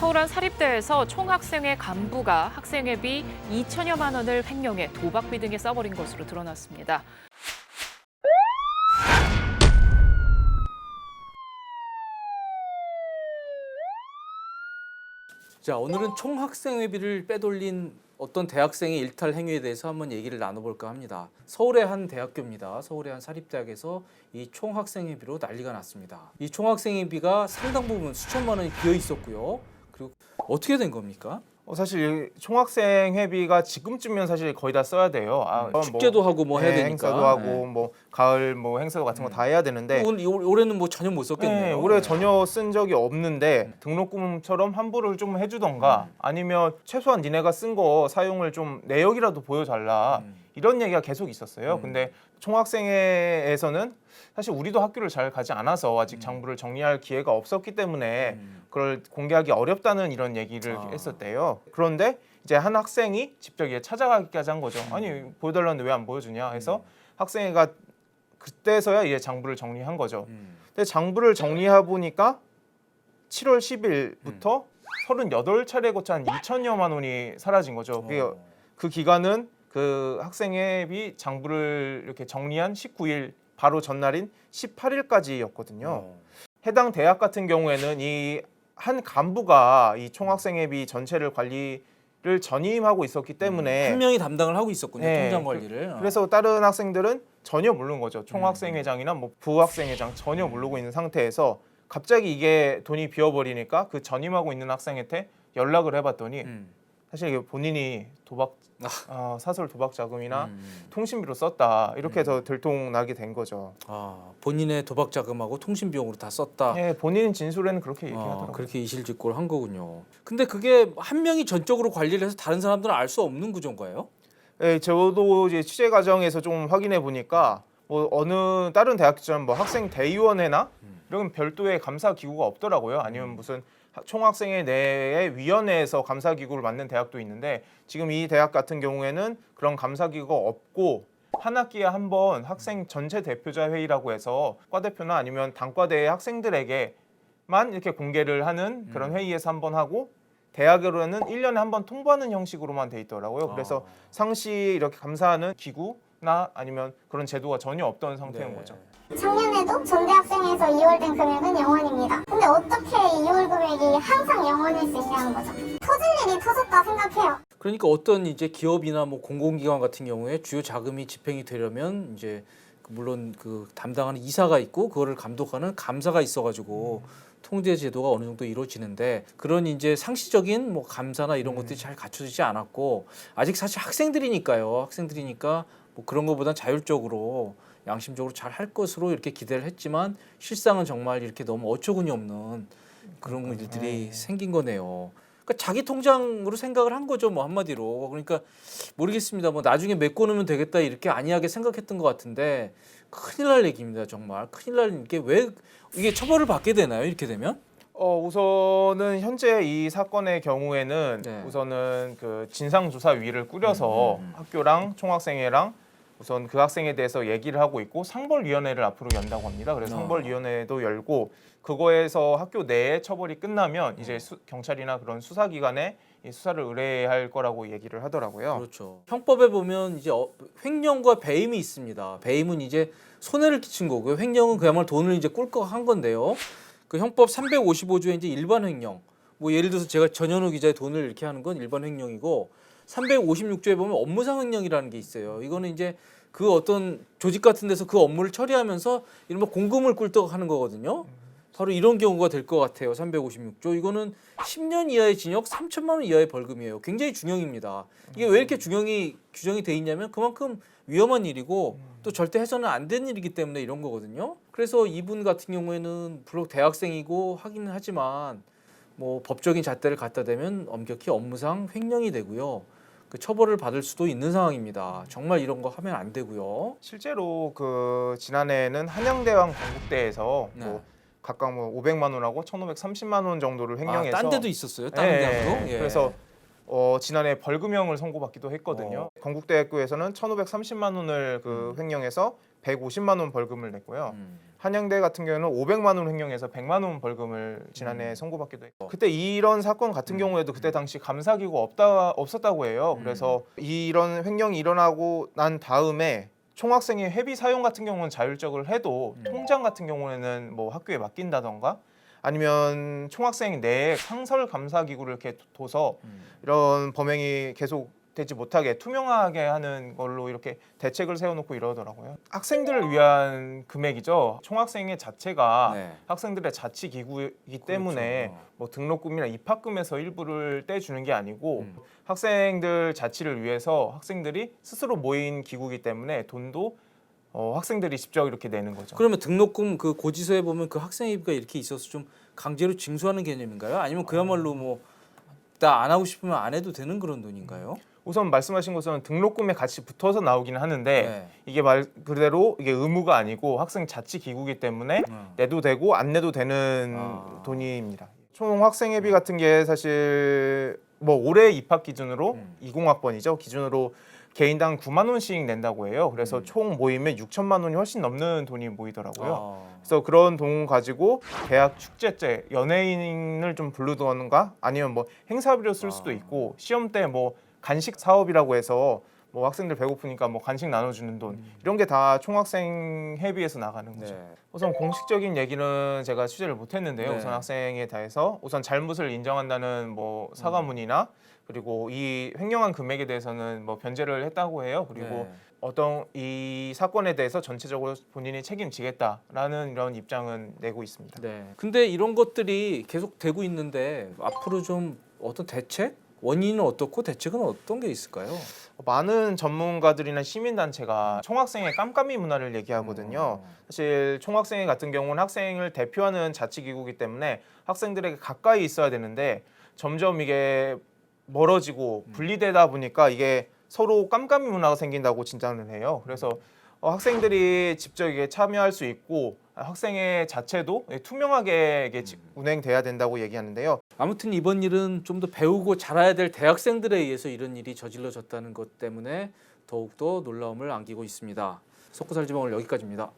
서울 한 사립대에서 총학생회 간부가 학생회비 2천여만 원을 횡령해 도박비 등에 써버린 것으로 드러났습니다. 자, 오늘은 총학생회비를 빼돌린 어떤 대학생의 일탈 행위에 대해서 한번 얘기를 나눠볼까 합니다. 서울의 한 대학교입니다. 서울의 한 사립대학에서 이 총학생회비로 난리가 났습니다. 이 총학생회비가 상당 부분 수천만 원이 비어 있었고요. 그리고 어떻게 된 겁니까? 사실 총학생 회비가 지금쯤이면 사실 거의 다 써야 돼요. 축제도 하고 뭐 해야 되니까. 행사도 하고 뭐 가을 뭐 행사 같은 거 다 해야 되는데 올해는 뭐 전혀 못 썼겠네요. 네, 올해 전혀 쓴 적이 없는데 등록금처럼 환불을 좀 해주던가 아니면 최소한 니네가 쓴 거 사용을 좀 내역이라도 보여달라 이런 얘기가 계속 있었어요. 근데 총학생회에서는 사실 우리도 학교를 잘 가지 않아서 아직 장부를 정리할 기회가 없었기 때문에 그걸 공개하기 어렵다는 이런 얘기를 했었대요. 그런데 이제 한 학생이 직접 찾아가기까지 한 거죠. 아니 보여달라는데 왜 안 보여주냐 해서 학생회가 그때서야 이제 장부를 정리한 거죠. 근데 장부를 정리해 보니까 7월 10일부터 38차례 거쳐 한 2천여만 원이 사라진 거죠. 그 기간은 그 학생회비 장부를 이렇게 정리한 19일 바로 전날인 18일까지였거든요. 해당 대학 같은 경우에는 이 한 간부가 이 총학생회비 전체를 관리를 전임하고 있었기 때문에 한 명이 담당을 하고 있었군요. 네, 통장 관리를. 그래서 다른 학생들은 전혀 모르는 거죠. 총학생회장이나 뭐 부학생회장 전혀 모르고 있는 상태에서 갑자기 이게 돈이 비어버리니까 그 전임하고 있는 학생한테 연락을 해봤더니 사실 이게 본인이 사설 도박 자금이나 통신비로 썼다 이렇게 해서 들통나게 된 거죠. 본인의 도박 자금하고 통신 비용으로 다 썼다. 네, 본인 진술에는 그렇게 얘기하더라고요. 그렇게 이실직고를 한 거군요. 근데 그게 한 명이 전적으로 관리를 해서 다른 사람들은 알 수 없는 구조인가요? 네, 저도 이제 취재 과정에서 좀 확인해 보니까 뭐 어느 다른 대학처럼 뭐 학생 대의원회나 이런 별도의 감사 기구가 없더라고요. 아니면 무슨 총학생회 내의 위원회에서 감사 기구를 맡는 대학도 있는데 지금 이 대학 같은 경우에는 그런 감사 기구가 없고 한 학기에 한 번 학생 전체 대표자 회의라고 해서 과대표나 아니면 단과대의 학생들에게만 이렇게 공개를 하는 그런 회의에서 한 번 하고 대학으로는 1년에 한 번 통보하는 형식으로만 돼 있더라고요. 그래서 상시 이렇게 감사하는 기구나 아니면 그런 제도가 전혀 없던 상태인 거죠. 작년에도 전대학생에서 2월 된 금액은 0원입니다. 근데 어떻게 2월 금액이 항상 0원일 수 있냐는 거죠. 터질 일이 터졌다 생각해요. 그러니까 어떤 이제 기업이나 뭐 공공기관 같은 경우에 주요 자금이 집행이 되려면 이제 물론 그 담당하는 이사가 있고 그거를 감독하는 감사가 있어가지고 통제 제도가 어느 정도 이루어지는데 그런 이제 상시적인 뭐 감사나 이런 것들이 잘 갖춰지지 않았고 아직 사실 학생들이니까요. 학생들이니까 뭐 그런 것보단 자율적으로 양심적으로 잘 할 것으로 이렇게 기대를 했지만 실상은 정말 이렇게 너무 어처구니 없는 그런 일들이 생긴 거네요. 그러니까 자기 통장으로 생각을 한 거죠, 뭐 한마디로. 그러니까 모르겠습니다. 뭐 나중에 메꿔놓으면 되겠다 이렇게 안이하게 생각했던 것 같은데 큰일 날 얘기입니다, 정말. 큰일 날 게 왜 이게 처벌을 받게 되나요, 이렇게 되면? 우선은 현재 이 사건의 경우에는 우선은 그 진상조사위를 꾸려서 학교랑 총학생회랑 우선 그 학생에 대해서 얘기를 하고 있고 상벌위원회를 앞으로 연다고 합니다. 그래서 상벌위원회도 열고 그거에서 학교 내에 처벌이 끝나면 이제 경찰이나 그런 수사기관에 이 수사를 의뢰할 거라고 얘기를 하더라고요. 그렇죠. 형법에 보면 이제 횡령과 배임이 있습니다. 배임은 이제 손해를 끼친 거고요. 횡령은 그야말로 돈을 이제 꿀꺽한 건데요. 그 형법 355조에 이제 일반 횡령. 뭐 예를 들어서 제가 전현우 기자의 돈을 이렇게 하는 건 일반 횡령이고 356조에 보면 업무상 횡령이라는 게 있어요. 이거는 이제 그 어떤 조직 같은 데서 그 업무를 처리하면서 이른바 공금을 꿀떡하는 거거든요. 바로 이런 경우가 될 것 같아요. 356조. 이거는 10년 이하의 징역 3천만 원 이하의 벌금이에요. 굉장히 중형입니다. 이게 왜 이렇게 규정이 돼 있냐면 그만큼 위험한 일이고 또 절대 해서는 안 되는 일이기 때문에 이런 거거든요. 그래서 이분 같은 경우에는 물론 대학생이고 하기는 하지만 뭐 법적인 잣대를 갖다 대면 엄격히 업무상 횡령이 되고요. 그 처벌을 받을 수도 있는 상황입니다. 정말 이런 거 하면 안 되고요. 실제로 그 지난해에는 한양대왕 건국대에서 뭐 각각 뭐 500만 원하고 1,530만 원 정도를 횡령해서 딴 데도 있었어요. 다른 대학도. 그래서 지난해 벌금형을 선고받기도 했거든요. 건국대학교에서는 1,530만 원을 그 횡령해서 150만 원 벌금을 냈고요. 한양대 같은 경우는 500만 원 횡령해서 100만 원 벌금을 지난해 선고받기도 했고 그때 이런 사건 같은 경우에도 그때 당시 감사기구 없었다고 해요. 그래서 이런 횡령이 일어나고 난 다음에 총학생의 회비 사용 같은 경우는 자율적으로 해도 통장 같은 경우에는 뭐 학교에 맡긴다던가 아니면 총학생 내에 상설 감사 기구를 이렇게 둬서 이런 범행이 계속 되지 못하게 투명하게 하는 걸로 이렇게 대책을 세워놓고 이러더라고요. 학생들을 위한 금액이죠. 총학생회 자체가 네. 학생들의 자치 기구이기 때문에 그렇죠. 뭐 등록금이나 입학금에서 일부를 떼주는 게 아니고 학생들 자치를 위해서 학생들이 스스로 모인 기구이기 때문에 돈도 학생들이 직접 이렇게 내는 거죠. 그러면 등록금 그 고지서에 보면 그 학생회비가 이렇게 있어서 좀 강제로 징수하는 개념인가요? 아니면 그야말로 뭐 나 안 하고 싶으면 안 해도 되는 그런 돈인가요? 우선 말씀하신 것처럼 등록금에 같이 붙어서 나오기는 하는데 네. 이게 말 그대로 이게 의무가 아니고 학생 자치 기구이기 때문에 내도 되고 안 내도 되는 돈입니다. 총 학생회비 같은 게 사실 뭐 올해 입학 기준으로 20학번이죠. 기준으로 개인당 9만 원씩 낸다고 해요. 그래서 총 모이면 6천만 원이 훨씬 넘는 돈이 모이더라고요. 그래서 그런 돈 가지고 대학 축제때 연예인을 좀 부르던가 아니면 뭐 행사비로 쓸 수도 있고 시험 때 뭐 간식 사업이라고 해서 뭐 학생들 배고프니까 뭐 간식 나눠주는 돈 이런 게 다 총학생 회비에서 나가는 거죠. 네. 우선 공식적인 얘기는 제가 취재를 못했는데요. 네. 우선 학생에 대해서 우선 잘못을 인정한다는 뭐 사과문이나 그리고 이 횡령한 금액에 대해서는 뭐 변제를 했다고 해요. 그리고 네. 어떤 이 사건에 대해서 전체적으로 본인이 책임지겠다라는 이런 입장은 내고 있습니다. 네. 근데 이런 것들이 계속 되고 있는데 앞으로 좀 어떤 대책? 원인은 어떻고 대책은 어떤 게 있을까요? 많은 전문가들이나 시민단체가 총학생의 깜깜이 문화를 얘기하거든요. 사실 총학생회 같은 경우는 학생을 대표하는 자치기구이기 때문에 학생들에게 가까이 있어야 되는데 점점 이게 멀어지고 분리되다 보니까 이게 서로 깜깜이 문화가 생긴다고 진단을 해요. 그래서 학생들이 직접 이게 참여할 수 있고 학생회 자체도 투명하게 이게 운행돼야 된다고 얘기하는데요. 아무튼 이번 일은 좀 더 배우고 자라야 될 대학생들에 의해서 이런 일이 저질러졌다는 것 때문에 더욱더 놀라움을 안기고 있습니다. 속고살지방 오늘 여기까지입니다.